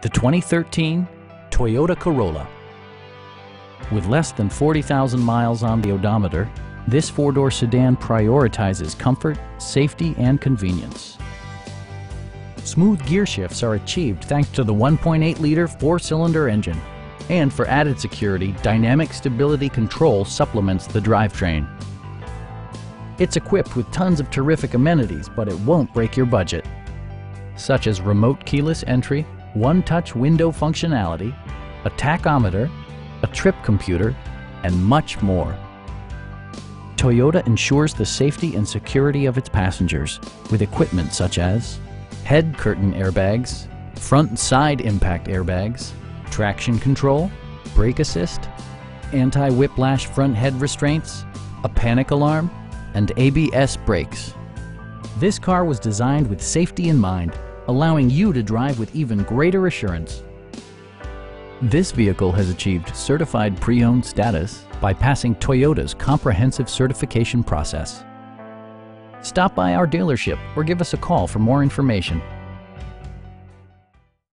The 2013 Toyota Corolla. With less than 40,000 miles on the odometer, this four-door sedan prioritizes comfort, safety, and convenience. Smooth gear shifts are achieved thanks to the 1.8-liter four-cylinder engine. And for added security, dynamic stability control supplements the drivetrain. It's equipped with tons of terrific amenities, but it won't break your budget, such as remote keyless entry, one-touch window functionality, a tachometer, a trip computer, and much more. Toyota ensures the safety and security of its passengers with equipment such as head curtain airbags, front and side impact airbags, traction control, brake assist, anti-whiplash front head restraints, a panic alarm, and ABS brakes. This car was designed with safety in mind, allowing you to drive with even greater assurance. This vehicle has achieved certified pre-owned status by passing Toyota's comprehensive certification process. Stop by our dealership or give us a call for more information.